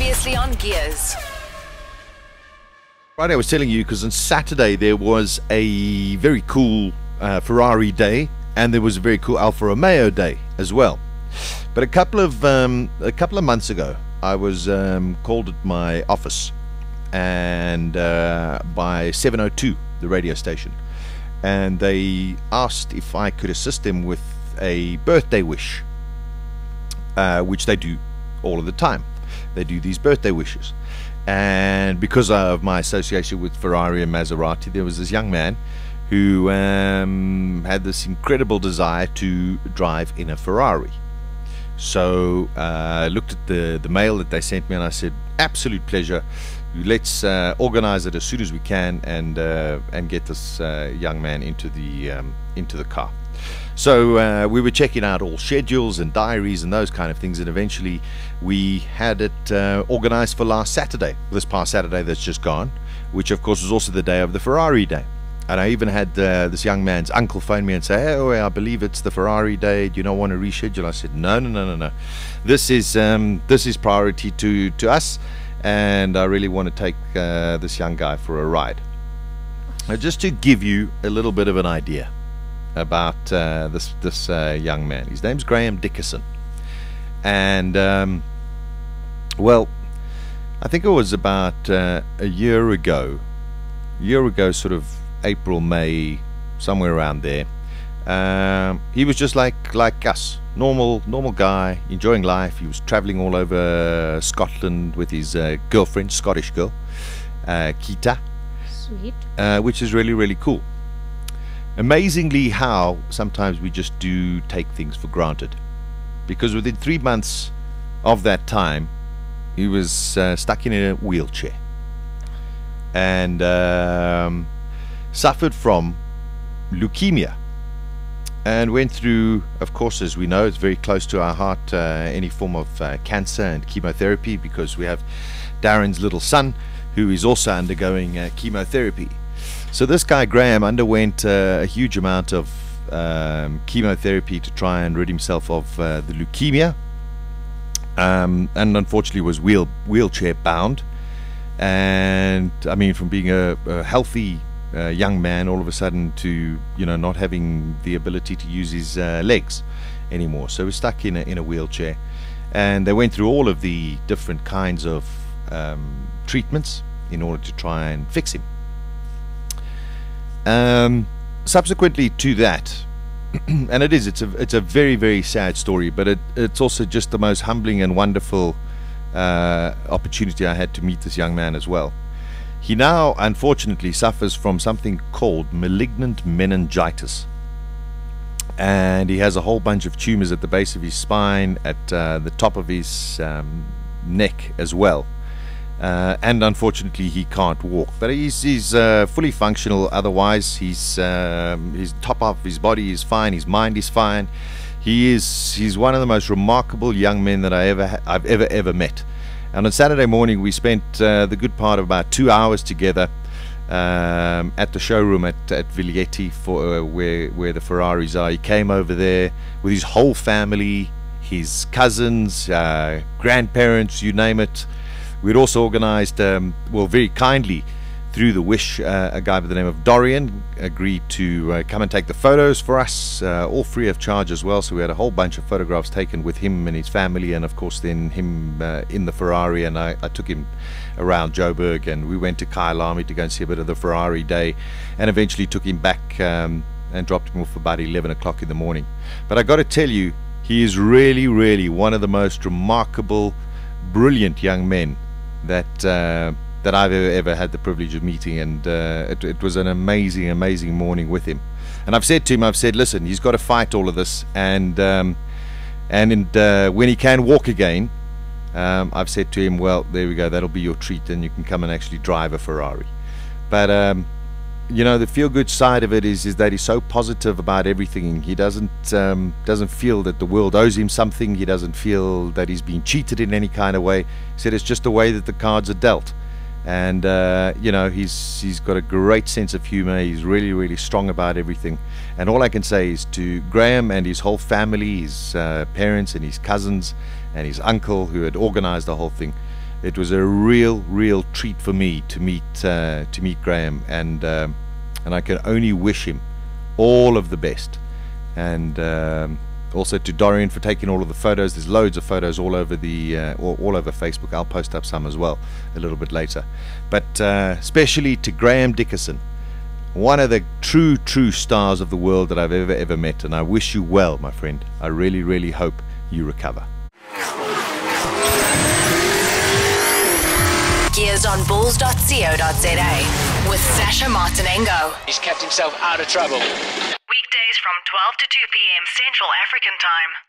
Previously on Gears. Right, I was telling you because on Saturday there was a very cool Ferrari day, and there was a very cool Alfa Romeo day as well. But a couple of months ago, I was called at my office, and by 702, the radio station, and they asked if I could assist them with a birthday wish, which they do all of the time. They do these birthday wishes. And because of my association with Ferrari and Maserati, there was this young man who had this incredible desire to drive in a Ferrari. So I looked at the mail that they sent me, and I said, absolute pleasure. Let's organize it as soon as we can, and get this young man into the car. So we were checking out all schedules and diaries and those kind of things, and eventually we had it organized for last Saturday, this past Saturday that's just gone, which of course was also the day of the Ferrari day. And I even had this young man's uncle phone me and say, hey, oh, I believe it's the Ferrari day, do you not want to reschedule? I said, no. This is priority to us, and I really want to take this young guy for a ride. Now, just to give you a little bit of an idea about this young man. His name's Graham Dickason, and well, I think it was about a year ago, sort of April, May, somewhere around there. He was just like us, normal guy, enjoying life. He was traveling all over Scotland with his girlfriend, Scottish girl, Kita. Sweet. Which is really, really cool. Amazingly how sometimes we just do take things for granted, because within 3 months of that time he was stuck in a wheelchair and suffered from leukemia, and went through, of course, as we know, it's very close to our heart, any form of cancer and chemotherapy, because we have Darren's little son who is also undergoing chemotherapy. So this guy Graham underwent a huge amount of chemotherapy to try and rid himself of the leukemia, and unfortunately was wheelchair bound. And I mean, from being a healthy young man, all of a sudden to not having the ability to use his legs anymore. So he was stuck in a wheelchair, and they went through all of the different kinds of treatments in order to try and fix him. Subsequently to that, and it's a very, very sad story, but it's also just the most humbling and wonderful opportunity I had to meet this young man as well. He now unfortunately suffers from something called malignant meningitis, and he has a whole bunch of tumors at the base of his spine, at the top of his neck as well. And unfortunately he can't walk, but he's fully functional otherwise. His top of his body is fine, his mind is fine. He's one of the most remarkable young men that I've ever met. And on Saturday morning we spent the good part of about 2 hours together at the showroom at Viglietti, for where the Ferraris are. He came over there with his whole family, his cousins, grandparents, you name it. We'd also organized, well, very kindly through the wish, a guy by the name of Dorian agreed to come and take the photos for us, all free of charge as well. So we had a whole bunch of photographs taken with him and his family, and of course then him in the Ferrari, and I took him around Joburg, and we went to Kyalami to go and see a bit of the Ferrari day, and eventually took him back and dropped him off about 11 o'clock in the morning. But I got to tell you, he is really, really one of the most remarkable, brilliant young men that I've ever had the privilege of meeting, and it was an amazing morning with him. And I've said to him, listen, he's got to fight all of this, and when he can walk again, I've said to him, well, there we go, that'll be your treat, and you can come and actually drive a Ferrari. But the feel-good side of it is that he's so positive about everything. He doesn't feel that the world owes him something. He doesn't feel that he's been cheated in any kind of way. He said it's just the way that the cards are dealt. And he's got a great sense of humor. He's really, really strong about everything. And all I can say is to Graham and his whole family, his parents and his cousins and his uncle who had organized the whole thing, It was a real treat for me to meet Graham, and I can only wish him all of the best. And also to Dorian for taking all of the photos. There's loads of photos all over all over Facebook. I'll post up some as well a little bit later. But especially to Graham Dickason, one of the true stars of the world that I've ever met, and I wish you well, my friend. I really hope you recover. gearsonbulls.co.za with Sasha Martinengo. He's kept himself out of trouble. Weekdays from 12 to 2 p.m. Central African Time.